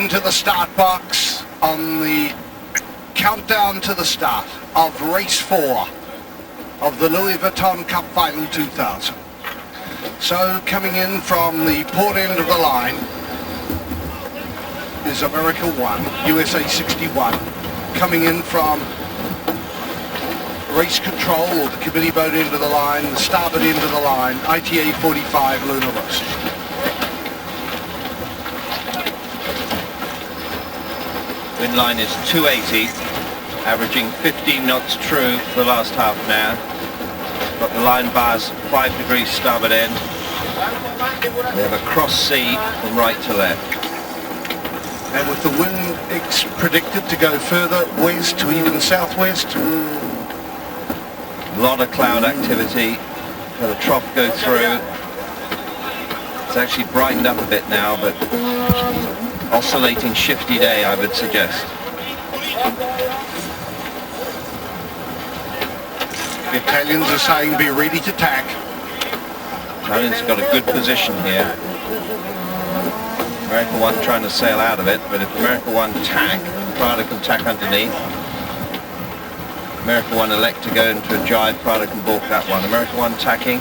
into the start box on the countdown to the start of race 4 of the Louis Vuitton Cup Final 2000. So coming in from the port end of the line is AmericaOne, USA 61. Coming in from race control, or the committee boat end of the line, the starboard end of the line, ITL 45 Luna Rosa. Wind line is 280, averaging 15 knots true for the last half an hour. Got the line bars 5 degrees starboard end. We have a cross sea from right to left. And with the wind predicted to go further west to even southwest. A lot of cloud activity. Got a trough go through. It's actually brightened up a bit now, but oscillating shifty day, I would suggest. The Italians are saying be ready to tack. Italians got a good position here. AmericaOne trying to sail out of it, but if AmericaOne tack, Prada can tack underneath. AmericaOne elect to go into a jibe, Prada can balk that one. AmericaOne tacking.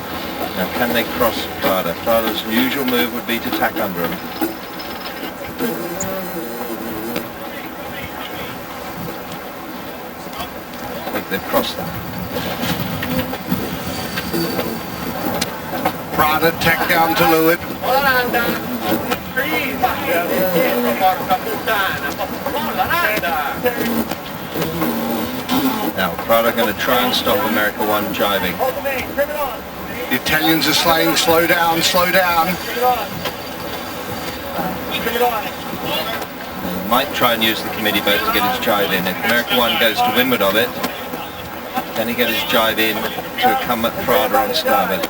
Now can they cross Prada? Prada's usual move would be to tack under them. I think they've crossed them. Prada tack down to leeward. Now Prada going to try and stop AmericaOne jibing. The Italians are saying slow down, slow down. Might try and use the committee boat to get his jibe in. If AmericaOne goes to windward of it, can he get his jibe in to come at Prada on starboard?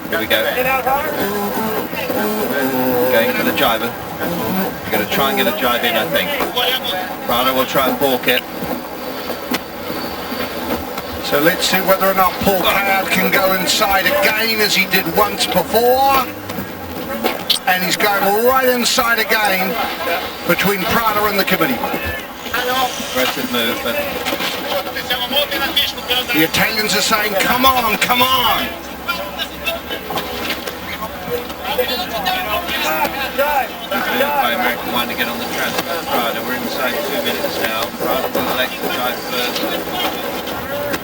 Here we go. Going for the jiber. We're going to try and get a jibe in, I think. Prada will try and balk it. So let's see whether or not Paul Cloud can go inside again as he did once before. And he's going right inside again between Prada and the committee. Aggressive move, but the Italians are saying, come on, come on. By AmericaOne to get on the transfer. Prada, we're inside 2 minutes now. Prada will elect to jibe first.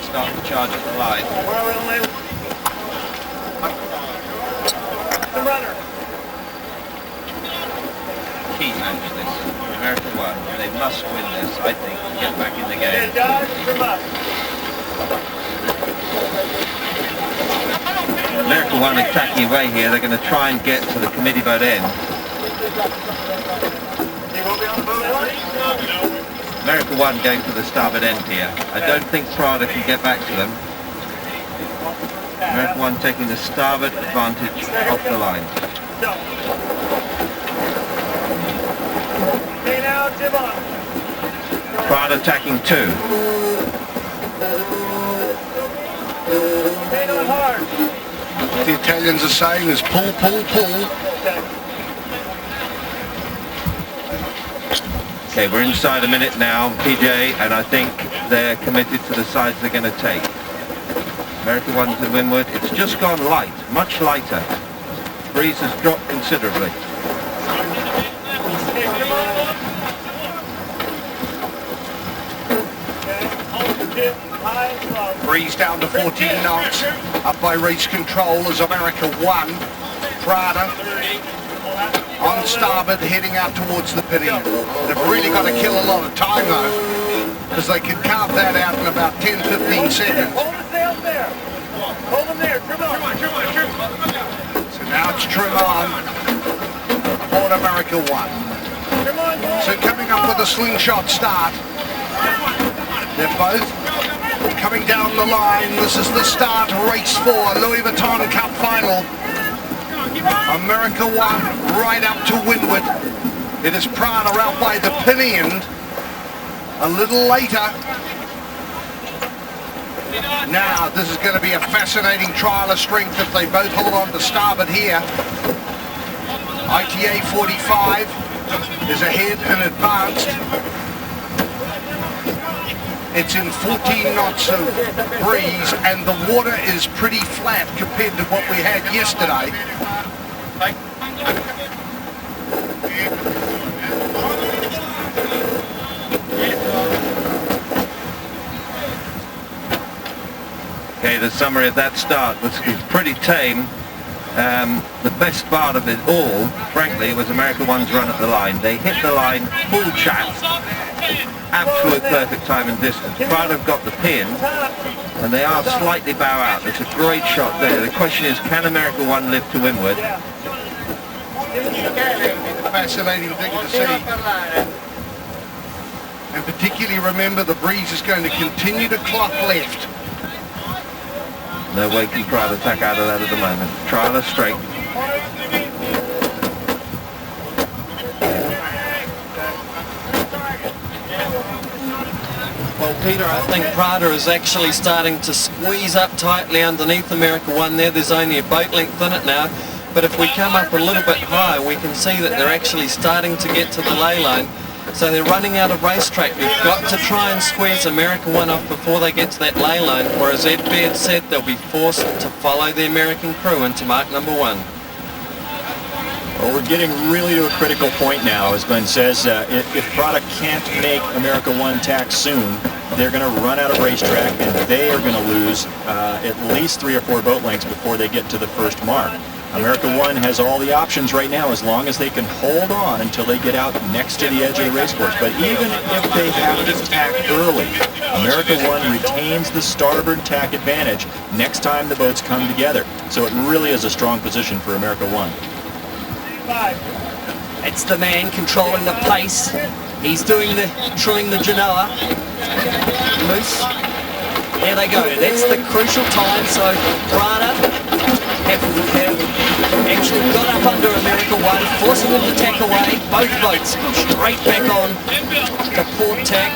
Start to charge at the line. Key match this. AmericaOne, they must win this, I think, to get back in the game. AmericaOne attacking away here. They're going to try and get to the committee boat end. AmericaOne going for the starboard end here. I don't think Prada can get back to them. AmericaOne taking the starboard advantage off the line. Prada attacking 2. The Italians are saying is pull, pull, pull. Okay, we're inside a minute now, PJ, and I think they're committed to the sides they're going to take. AmericaOne to windward. It's just gone light, much lighter. Breeze has dropped considerably. Breeze down to 14 knots, up by race control as AmericaOne. Prada on starboard heading out towards the pit end. They've really got to kill a lot of time though, because they could carve that out in about 10-15 seconds. Hold the sails there. Hold them there. Trim on. So now it's trim on aboard AmericaOne. So coming up with a slingshot start. They're both coming down the line. This is the start of race 4, Louis Vuitton Cup Final. AmericaOne right up to windward. It is Prada out by the pin end. A little later. Now this is going to be a fascinating trial of strength if they both hold on to starboard here. ITL 45 is ahead and advanced. It's in 14 knots of breeze and the water is pretty flat compared to what we had yesterday. Okay, the summary of that start was pretty tame. The best part of it all, frankly, was AmericaOne's run at the line. They hit the line full chat, absolute perfect time and distance. Prada have got the pin, and they are slightly bow out. It's a great shot there. The question is, can AmericaOne live to windward? Fascinating thing to see. And particularly remember, the breeze is going to continue to clock left. No way can Prada tack out of that at the moment. Trial of strength. Well, Peter, I think Prada is actually starting to squeeze up tightly underneath AmericaOne there. There's only a boat length in it now. But if we come up a little bit higher, we can see that they're actually starting to get to the ley line. So they're running out of racetrack. We've got to try and squeeze AmericaOne off before they get to that ley line, or as Ed Baird said, they'll be forced to follow the American crew into mark number 1. Well, we're getting really to a critical point now, as Glenn says. If Prada can't make AmericaOne tack soon, they're going to run out of racetrack, and they are going to lose at least 3 or 4 boat lengths before they get to the first mark. AmericaOne has all the options right now as long as they can hold on until they get out next to the edge of the racecourse. But even if they have to tack early, AmericaOne retains the starboard tack advantage next time the boats come together. So it really is a strong position for AmericaOne. It's the man controlling the pace. He's doing the trilling the Genoa. Loose. There they go. That's the crucial time. So Prada have actually got up under AmericaOne, forcing them to tack away. Both boats straight back on the port tack.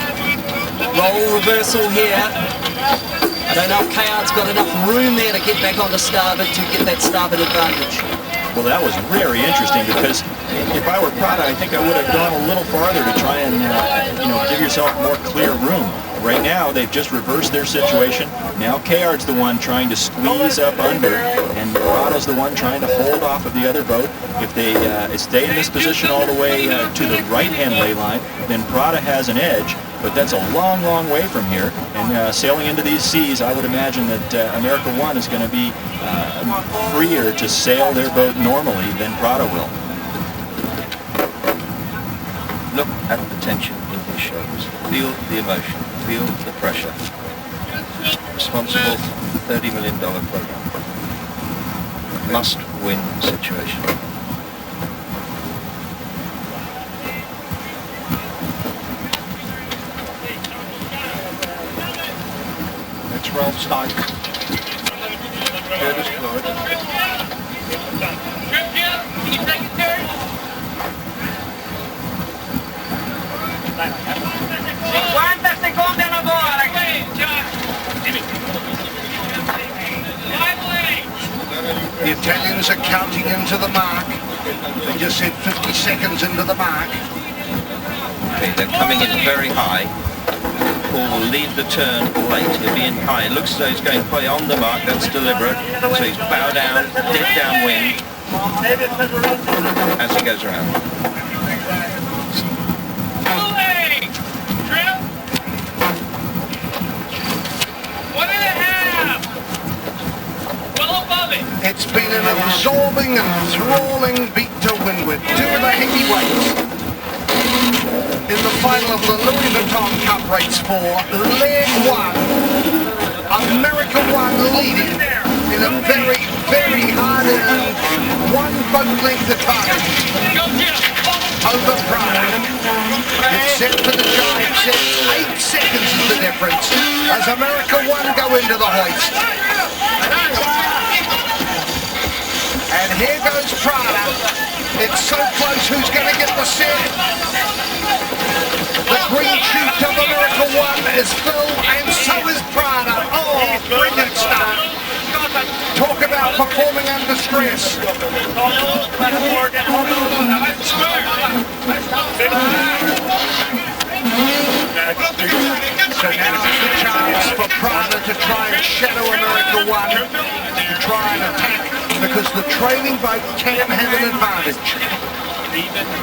Roll reversal here. I don't know if Kayard's got enough room there to get back on the starboard to get that starboard advantage. Well, that was very interesting because if I were Prada, I think I would have gone a little farther to try and, give yourself more clear room. Right now, they've just reversed their situation. Now Kayard's the one trying to squeeze up under, and Prada's the one trying to hold off of the other boat. If they stay in this position all the way to the right-hand ley line, then Prada has an edge, but that's a long, long way from here. And sailing into these seas, I would imagine that AmericaOne is going to be freer to sail their boat normally than Prada will. Look at the tension in his shoulders. Feel the emotion. Feel the pressure. Responsible for $30 million program. Must-win situation. It's Ralph Stein. Curtis Floyd. Can you take it, Terry? ¿Cuántas se contan ahora? The Italians are counting into the mark. They just said 50 seconds into the mark. Okay, they're coming in very high. Paul will leave the turn late. He'll be in high. It looks as though he's going quite on the mark. That's deliberate. So he's bow down, dead downwind as he goes around. It's been an absorbing and enthralling beat to windward. 2 of the heavyweights in the final of the Louis Vuitton Cup Race 4. Leg 1. AmericaOne leading in a very, very hard-earned 1 boat length advantage over Prada. It's set for the jibe, set 8 seconds is the difference as AmericaOne go into the hoist. And here goes Prada. It's so close, who's going to get the set? The green chute of AmericaOne is full, and so is Prada. Oh, brilliant start. Talk about performing under stress. So now is the chance for Prada to try and shadow AmericaOne, to try and attack, because the trailing boat can have an advantage.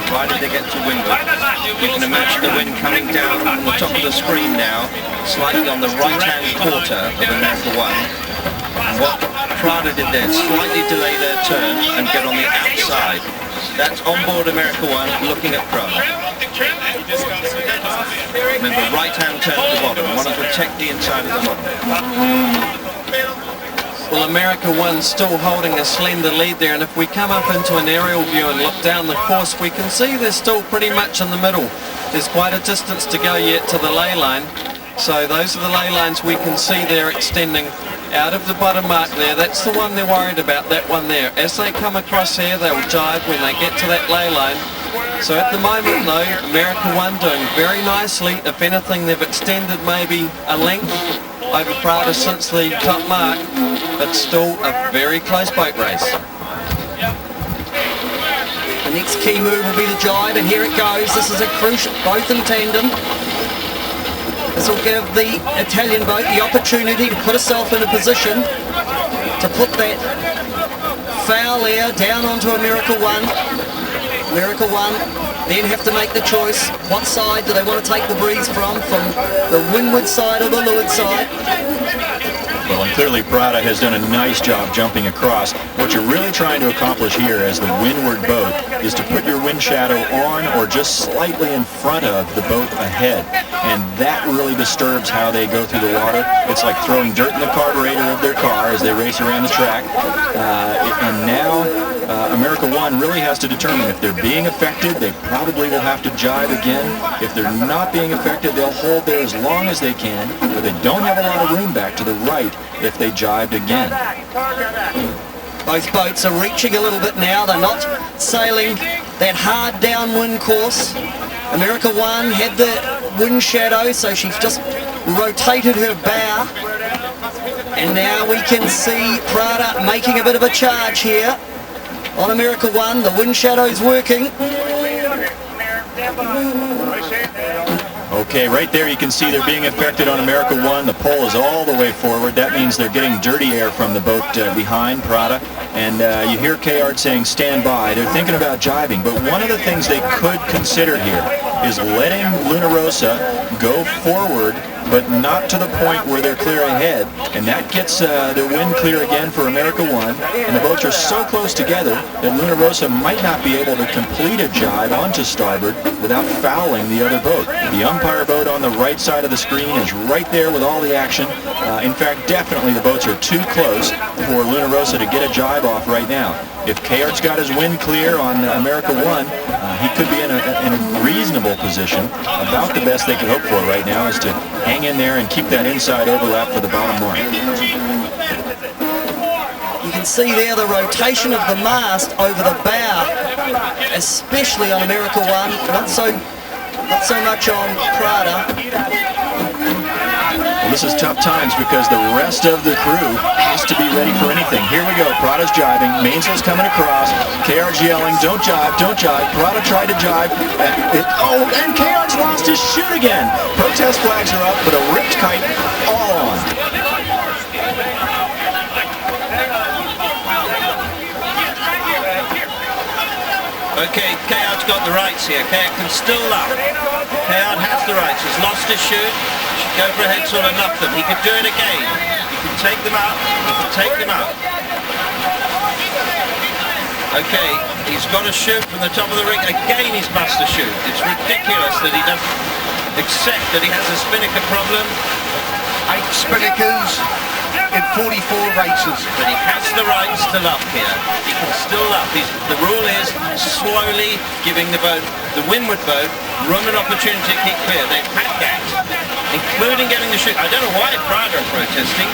Provided they get to windward. You can imagine the wind coming down on the top of the screen now, slightly on the right-hand quarter of AmericaOne. And what Prada did there, slightly delay their turn and get on the outside. That's onboard AmericaOne looking at Prada. Remember, right-hand turn at the bottom. Want to protect the inside of the bottom. Well, AmericaOne's still holding a slender lead there, and if we come up into an aerial view and look down the course, we can see they're still pretty much in the middle. There's quite a distance to go yet to the ley line. So those are the ley lines we can see there extending out of the bottom mark there. That's the one they're worried about, that one there. As they come across here, they'll jibe when they get to that ley line. So at the moment though, AmericaOne doing very nicely. If anything, they've extended maybe a length over Prada since the top mark, but still a very close boat race. The next key move will be the jibe, and here it goes. This is a crucial, both in tandem. This will give the Italian boat the opportunity to put herself in a position to put that foul air down onto AmericaOne. AmericaOne then have to make the choice. What side do they want to take the breeze from the windward side or the leeward side? Well, and clearly Prada has done a nice job jumping across. What you're really trying to accomplish here as the windward boat is to put your wind shadow on or just slightly in front of the boat ahead. And that really disturbs how they go through the water. It's like throwing dirt in the carburetor of their car as they race around the track. And now AmericaOne really has to determine if they're being affected. They probably will have to jibe again. If they're not being affected, they'll hold there as long as they can, but they don't have a lot of room back to the right if they jibed again. Both boats are reaching a little bit now. They're not sailing that hard downwind course. AmericaOne had the wind shadow, so she's just rotated her bow. And now we can see Prada making a bit of a charge here on AmericaOne. The wind shadow's working. Okay, right there you can see they're being affected on AmericaOne. The pole is all the way forward. That means they're getting dirty air from the boat behind Prada. And you hear Kayard saying stand by. They're thinking about jibing. But one of the things they could consider here is letting Luna Rossa go forward, but not to the point where they're clear ahead. And that gets the wind clear again for AmericaOne. And the boats are so close together that Luna Rossa might not be able to complete a jibe onto starboard without fouling the other boat. The umpire boat on the right side of the screen is right there with all the action. In fact, definitely the boats are too close for Luna Rossa to get a jibe off right now. If Kayard's got his wind clear on AmericaOne, he could be in a reasonable position. About the best they could hope for right now is to hang in there and keep that inside overlap for the bottom mark. You can see there the rotation of the mast over the bow, especially on AmericaOne, not so much on Prada. Well, this is tough times because the rest of the crew has to be ready for anything. Here we go. Prada's jibing. Mainsail's coming across. Kayard's yelling, don't jibe, don't jibe. Prada tried to jibe. And Kayard's lost his chute again. Protest flags are up, but a ripped kite all on. Okay, Kayard's got the rights here. Kayard can still luff. Kayard has the rights. He's lost his chute. Should go for a head sort and luff them. He could do it again. He can take them out. He can take them out. Okay, he's got a chute from the top of the ring. Again, he's lost a chute. It's ridiculous that he doesn't accept that he has a spinnaker problem. 8 spinnakers in 44 races. But he has the rights to luff here. He can still luff. The rule is slowly giving the windward boat, room and opportunity to keep clear. They've had that, including getting the chute. I don't know why Prada are protesting.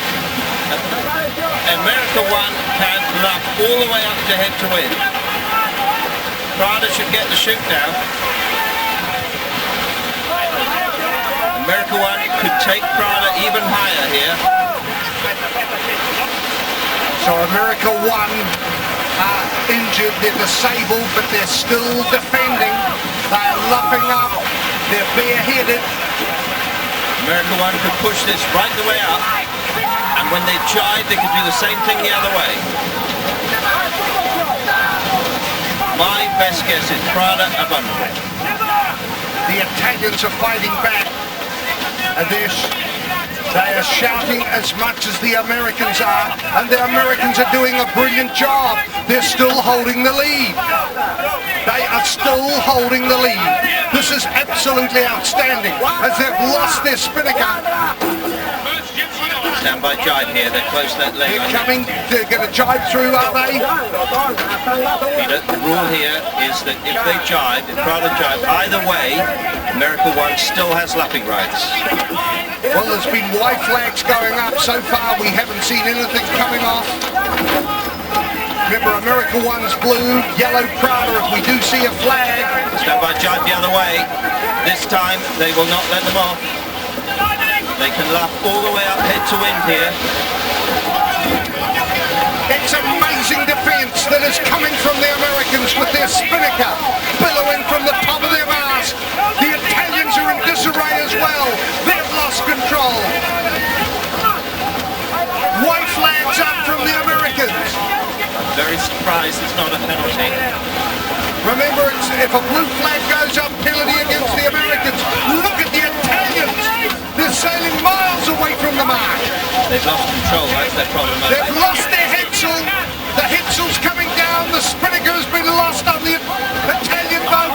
AmericaOne can luff all the way up to head to wind. Prada should get the chute now. AmericaOne could take Prada even higher here. So America One are injured, they're disabled, but they're still defending. They're luffing up, they're bareheaded. America One could push this right the way up, and when they jibe, they could do the same thing the other way. My best guess is Prada are vulnerable. The Italians are fighting back, and they are shouting as much as the Americans are, and the Americans are doing a brilliant job. They're still holding the lead. They are still holding the lead. This is absolutely outstanding, as they've lost their spinnaker. Stand by jibe here, they're close to that leg. They're coming, they're going to jibe through, are they? Peter, the rule here is that if they jibe, if Prada jibe, either way, America One still has lapping rights. Well, there's been white flags going up. So far, we haven't seen anything coming off. Remember, America One's blue, yellow Prada if we do see a flag. Stand by jibe the other way. This time, they will not let them off. They can lap all the way up head to wind here. It's amazing defence that is coming from the Americans with their spinnaker billowing from the top of their mast. The Italians are in disarray as well. They've lost control. White flags up from the Americans. I'm very surprised it's not a penalty. Remember, if a blue flag goes up, penalty against the Americans. Look at the Italians. They're sailing miles away from the mark. They've lost control, that's their problem. They've lost their headsail. The headsail's coming down. The spinnaker has been lost on the Italian boat.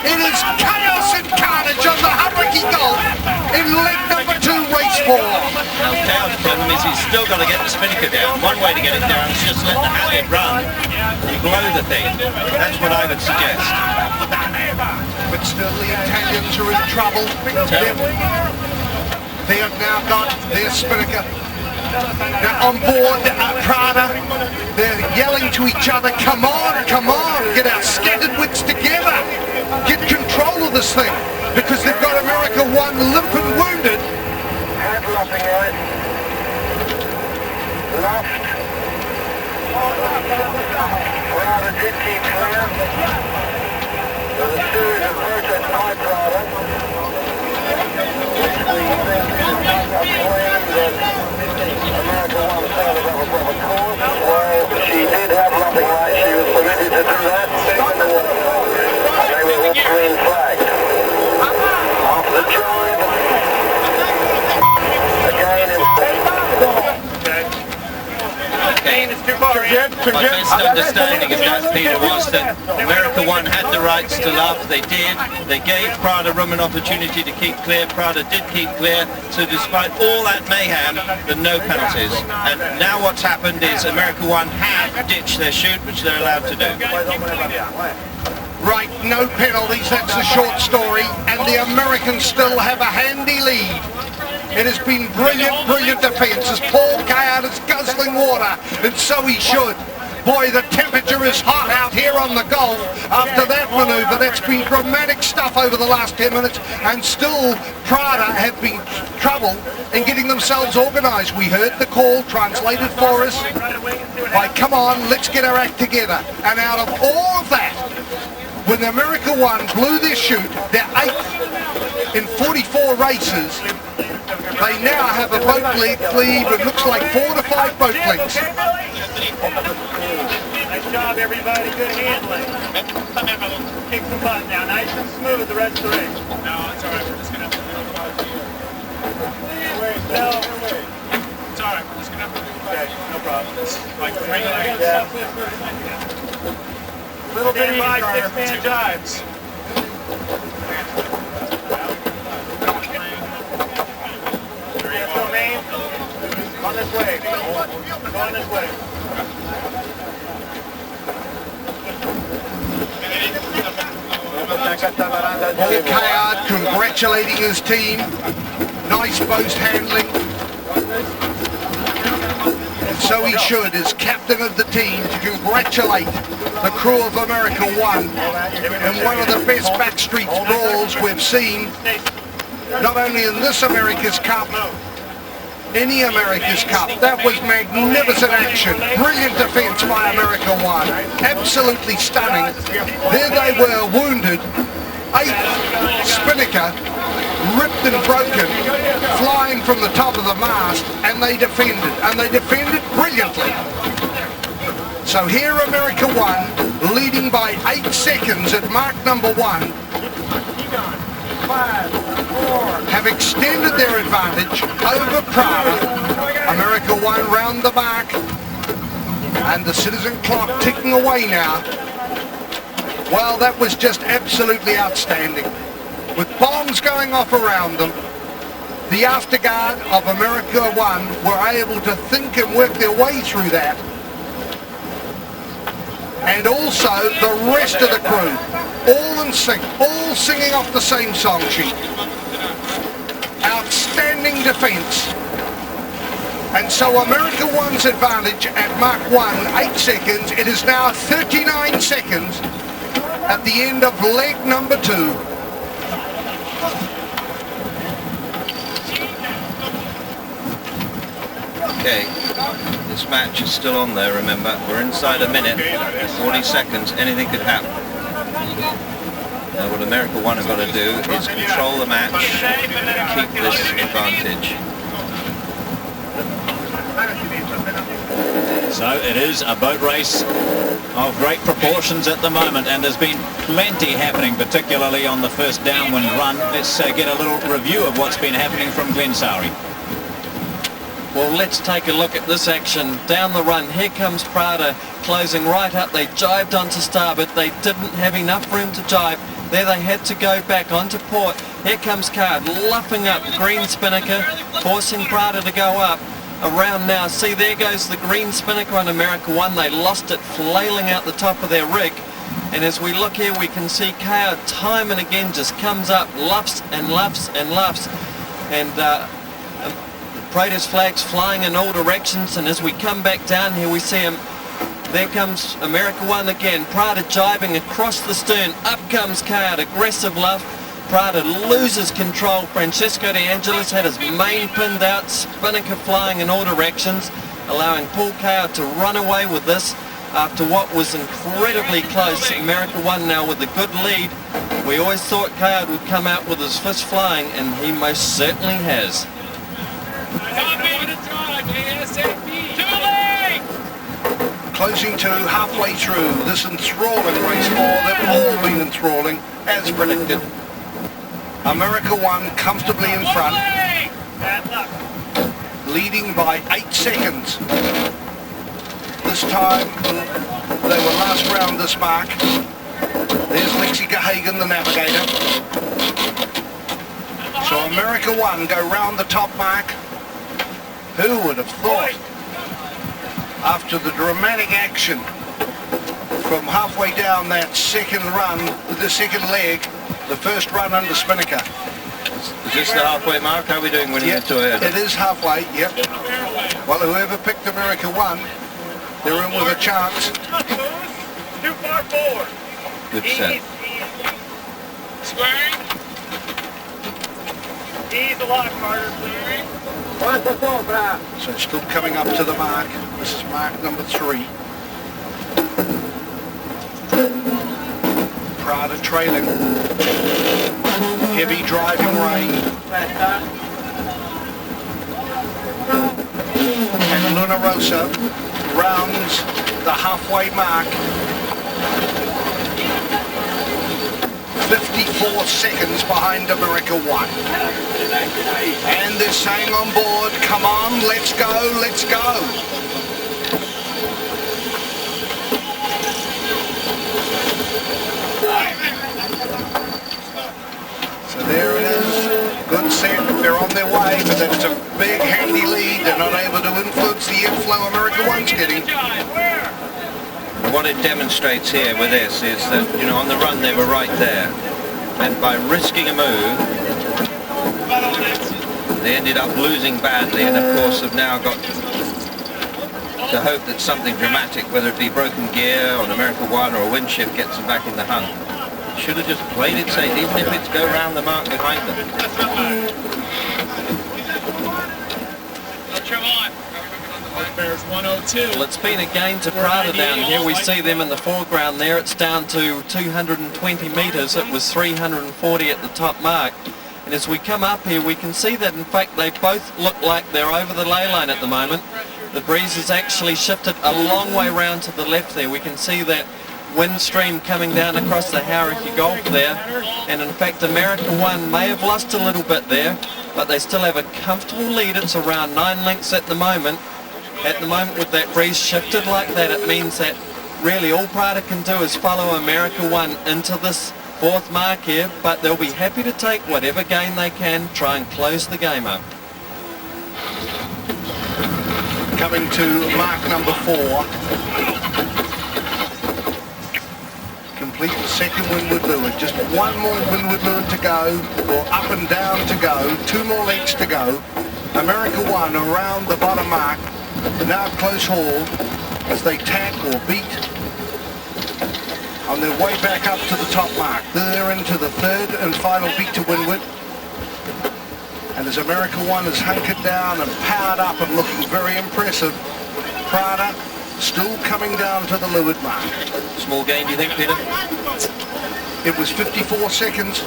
It is chaos and carnage on the Hauraki Gulf in leg number 2, race 4. Now, Taylor's problem is he's still got to get the spinnaker down. One way to get it down is just let the halyard run. You blow the thing. That's what I would suggest. But still, the Italians are in trouble. They have now got their spinnaker. Now on board Prada, they're yelling to each other, come on, get our scattered wits together. Get control of this thing, because they've got America One limp and wounded. Prada did keep clear. There's a series of protests by Prada, which we think is a claim that America One sailed above a proper course. Well, she did have lapping rights. She was permitted to do that. And they were all green flagged. After the drive, again it was... My best understanding of that, Peter, was that America One had the rights to lap. They did. They gave Prada room and opportunity to keep clear. Prada did keep clear. So despite all that mayhem, there are no penalties. And now what's happened is America One have ditched their chute, which they're allowed to do. Right, no penalties, that's the short story. And the Americans still have a handy lead. It has been brilliant defence as Paul Kayard is guzzling water, and so he should. Boy, the temperature is hot out here on the Gulf after that manoeuvre. That's been dramatic stuff over the last 10 minutes, and still Prada have been trouble in getting themselves organised. We heard the call translated for us by, come on, let's get our act together. And out of all of that, when the America One blew their chute, their 8th in 44 races, they now have a boat lead, it looks like 4 to 5 boat lengths. Nice job, everybody. Good handling. Kick the butt now. Nice and smooth the rest of the race. No, it's all right. We're just going to have to do it. No. It's all right. We're just going to have to do it. Okay, no problem. Like regular. Little bit of 6-man jives. On this way. Go on this way. Paul Kayard congratulating his team. Nice boat handling. And so he should, as captain of the team, to congratulate the crew of America One in one of the best backstreet brawls we've seen, not only in this America's Cup, any America's Cup. That was magnificent action. Brilliant defence by AmericaOne. Absolutely stunning. There they were, wounded. 8th spinnaker, ripped and broken, flying from the top of the mast, and they defended brilliantly. So here AmericaOne leading by 8 seconds at mark number 1. 5, 4. Have extended their advantage over Prada. AmericaOne round the mark, and the citizen clock ticking away now. Well, that was just absolutely outstanding. With bombs going off around them, the afterguard of AmericaOne were able to think and work their way through that. And also the rest of the crew, all in sync, all singing off the same song sheet. Outstanding defence. And so AmericaOne's advantage at Mark 1, 8 seconds. It is now 39 seconds at the end of leg number 2. Okay, this match is still on there, remember. We're inside a minute, 40 seconds, anything could happen. Now what AmericaOne have got to do is control the match, keep this advantage. So it is a boat race of great proportions at the moment, and there's been plenty happening, particularly on the first downwind run. Let's get a little review of what's been happening from Glen Sowry. Well, let's take a look at this action down the run. Here comes Prada closing right up. They jibed onto starboard. They didn't have enough room to jibe. There they had to go back onto port. Here comes Card luffing up green spinnaker, forcing Prada to go up. Around now, see, there goes the green spinnaker on AmericaOne. They lost it flailing out the top of their rig. And as we look here, we can see Card time and again just comes up, luffs and luffs and luffs. And Prada's flags flying in all directions, and as we come back down here we see him. There comes AmericaOne again. Prada jibing across the stern. Up comes Card, aggressive luff. Prada loses control. Francesco De Angelis had his main pinned out, spinnaker flying in all directions, allowing Paul Coward to run away with this after what was incredibly close. AmericaOne now with a good lead. We always thought Coward would come out with his fist flying, and he most certainly has. Closing to halfway through this enthralling race for they've all been enthralling as predicted. AmericaOne comfortably in front, leading by 8 seconds. This time they were last round this mark. There's Lexi Gahagan, the navigator. So AmericaOne go round the top mark. Who would have thought, after the dramatic action from halfway down that second run, the second leg, the first run under spinnaker. Is this the halfway mark? How are we doing when you get to it? It is halfway, yep. Well, whoever picked AmericaOne, they're in with a chance. Too far forward. Good set. Squaring. Ease the lock, Carter, please. So still coming up to the mark. This is mark number 3. Prada trailing. Heavy driving rain. And Luna Rosa rounds the halfway mark. 54 seconds behind AmericaOne. And they're saying on board, come on, let's go, let's go. So there it is, good set, they're on their way, but that's a big handy lead. They're not able to influence the inflow AmericaOne's getting. What it demonstrates here with this is that, you know, on the run they were right there, and by risking a move they ended up losing badly, and of course have now got to hope that something dramatic, whether it be broken gear on AmericaOne or a wind shift, gets them back in the hunt. Should have just played it safe, even if it's go round the mark behind them. Bears 102. Well, it's been a gain to Prada down here. We see them in the foreground there. It's down to 220 metres. It was 340 at the top mark. And as we come up here, we can see that, in fact, they both look like they're over the ley line at the moment. The breeze has actually shifted a long way round to the left there. We can see that wind stream coming down across the Hauraki Gulf there. And, in fact, AmericaOne may have lost a little bit there, but they still have a comfortable lead. It's around 9 lengths at the moment. At the moment, with that breeze shifted like that, it means that really all Prada can do is follow AmericaOne into this fourth mark here, but they'll be happy to take whatever gain they can, try and close the game up. Coming to mark number 4. Complete the second windward leeward. Just one more windward leeward to go, or up and down to go. 2 more lengths to go. AmericaOne around the bottom mark. Now close haul as they tack or beat on their way back up to the top mark. They're into the third and final beat to windward. And as AmericaOne is hunkered down and powered up and looking very impressive, Prada still coming down to the leeward mark. Small gain, do you think, Peter? It was 54 seconds.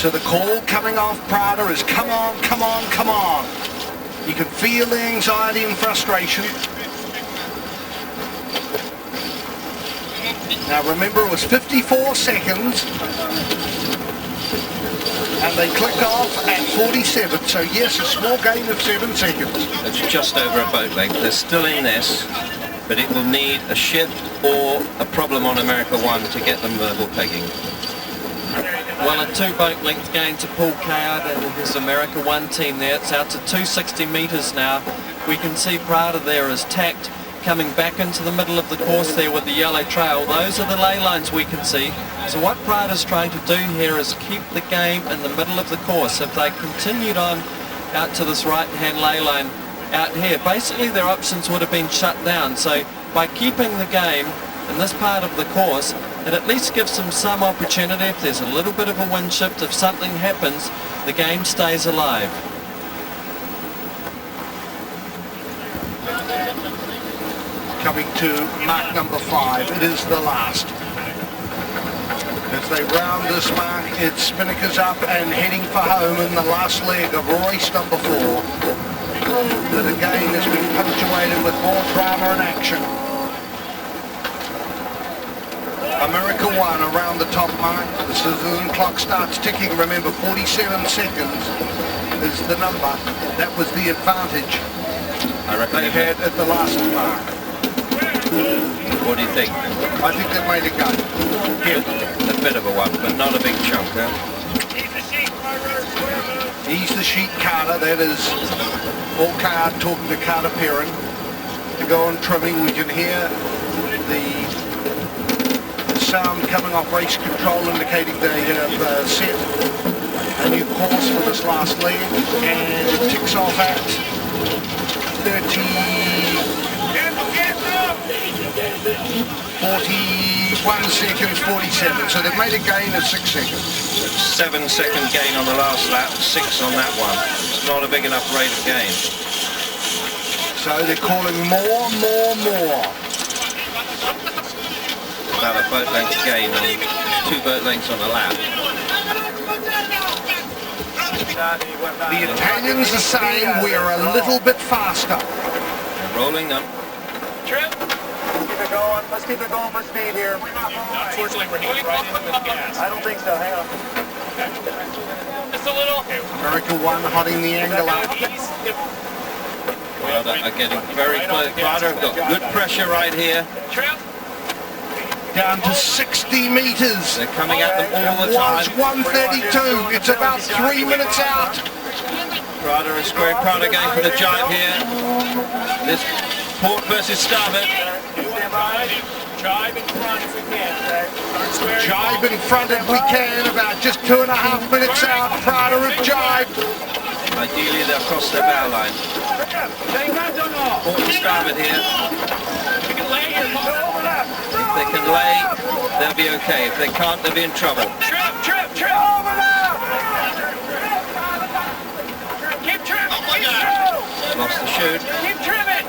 So the call coming off Prada is come on, come on, come on. You can feel the anxiety and frustration. Now remember, it was 54 seconds and they clicked off at 47, so yes, a small gain of 7 seconds. It's just over a boat length. They're still in this, but it will need a shift or a problem on AmericaOne to get them level pegging. Well, a 2 boat length gain to Paul Coward and his AmericaOne team there. It's out to 260 metres now. We can see Prada there is tacked, coming back into the middle of the course there with the yellow trail. Those are the ley lines we can see. So what Prada's trying to do here is keep the game in the middle of the course. If they continued on out to this right-hand ley line out here, basically their options would have been shut down. So by keeping the game in this part of the course, it at least gives them some opportunity. If there's a little bit of a wind shift, if something happens, the game stays alive. Coming to mark number 5, it is the last. As they round this mark, it's Spinnakers up and heading for home in the last leg of race number 4. That again has been punctuated with more drama and action. AmericaOne around the top mark. The citizen clock starts ticking. Remember, 47 seconds is the number. That was the advantage I reckon they had at the last mark. What do you think? I think they've made a go. A bit of a one, but not a big chunk, huh? He's the sheet Carter. That is Paul Card talking to Carter Perrin. To go on trimming, we can hear the sound coming off race control indicating they have set a new course for this last leg, and it ticks off at 41 seconds 47, so they've made a gain of 6 seconds. 7-second gain on the last lap, 6 on that one. It's not a big enough rate of gain. So they're calling more. About a boat length gain on 2 boat lengths on a lap. The Italians are saying we are a little bit faster. They're rolling them. Trip. Keep it going. Let's keep it going for speed here. Unfortunately, we're heating right into the gas. I don't think so. Hang on. Just a little. AmericaOne hotting the angle up. Prada are getting very close. Prada have got good pressure right here. Trip. Down to 60 metres. They're coming at them all the It was time. 132. It's about 3 minutes out. Prada is square. Prada going for the jibe here. This port versus starboard. Jibe in front if we can. Jibe in front if we can. About just 2.5 minutes out. Prada have jibed. Ideally they'll cross their bow line. Port and starboard here. If they can lay, they'll be okay. If they can't, they'll be in trouble. Trip. Keep trip. shoot. Keep trimming!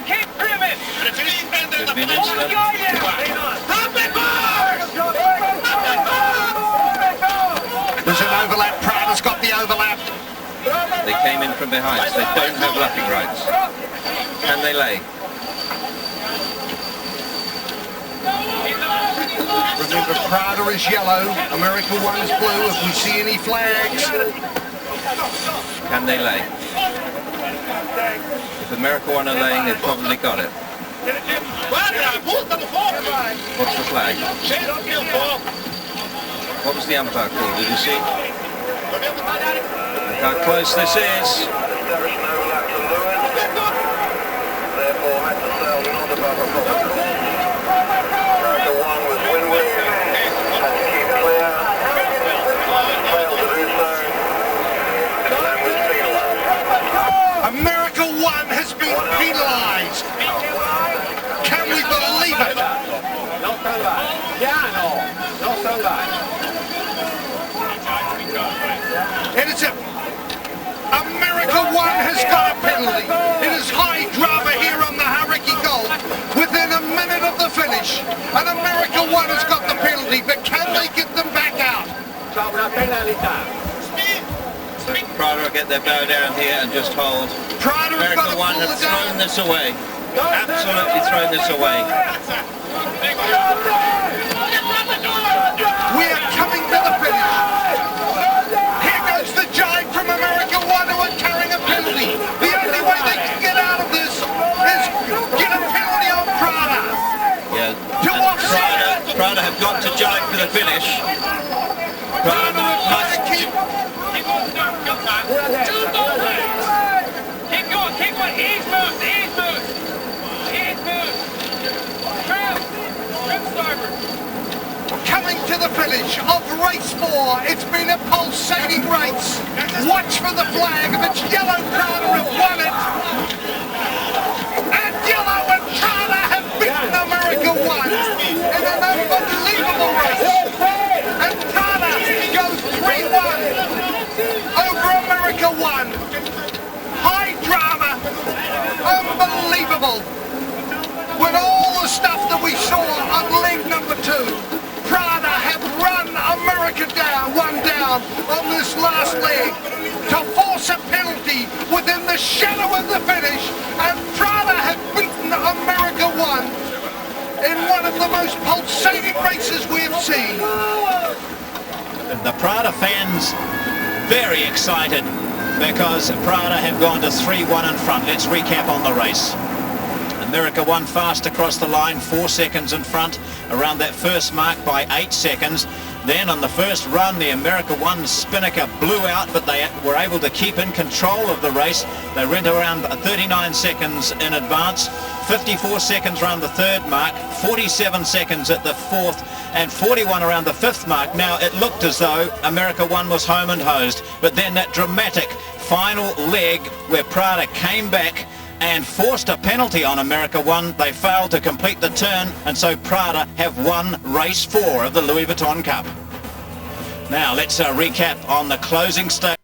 Keep trimming! Convenience Hold the them. guy down! There's an overlap. Prada's got the overlap. They came in from behind, so they don't have lapping rights. Can they lay? Remember, Prada is yellow, AmericaOne is blue. If we see any flags, Can they lay? If AmericaOne are laying, they've probably got it. What's the flag? What was the umpire call? Did you see? Look how close this is. Therefore, had to sail not above a proper course. AmericaOne was windward, had to keep clear, failed to do so, and was penalised. AmericaOne has been penalised. Can we believe it? And it's it. AmericaOne has got a penalty. It is high drama here on the Hariki Gulf within a minute of the finish. And AmericaOne has got the penalty, but can they get them back out? Prada will get their bow down here and just hold. Prada have got to AmericaOne pull have it down. thrown this away. Absolutely thrown this away. We are coming to the finish. Here goes the jibe from AmericaOne, who are carrying a penalty. The only way they can get out of this is get a penalty on Prada. Yeah. To offset. Prada have got to jibe for the finish. Prada must. Keep going, keep going, ease moves, ease moves. Ease moves. Trim starboard. Coming to the finish of race 4. It's been a pulsating race. Watch for the flag. If it's yellow, Prada have won it. And yellow and Prada have beaten AmericaOne in an unbelievable race. And Prada goes 3-1 over AmericaOne. High drama. Unbelievable. With all the stuff that we saw on leg number 2, Prada have run America down, one down on this last leg to force a penalty within the shadow of the finish, and Prada have beaten AmericaOne in one of the most pulsating races we have seen. The Prada fans very excited because Prada have gone to 3-1 in front. Let's recap on the race. AmericaOne fast across the line, 4 seconds in front around that first mark by 8 seconds. Then on the first run, the AmericaOne spinnaker blew out, but they were able to keep in control of the race. They went around 39 seconds in advance, 54 seconds around the third mark, 47 seconds at the fourth, and 41 around the fifth mark. Now, it looked as though AmericaOne was home and hosed, but then that dramatic final leg where Prada came back and forced a penalty on AmericaOne. They failed to complete the turn, and so Prada have won race 4 of the Louis Vuitton Cup. Now let's recap on the closing stage.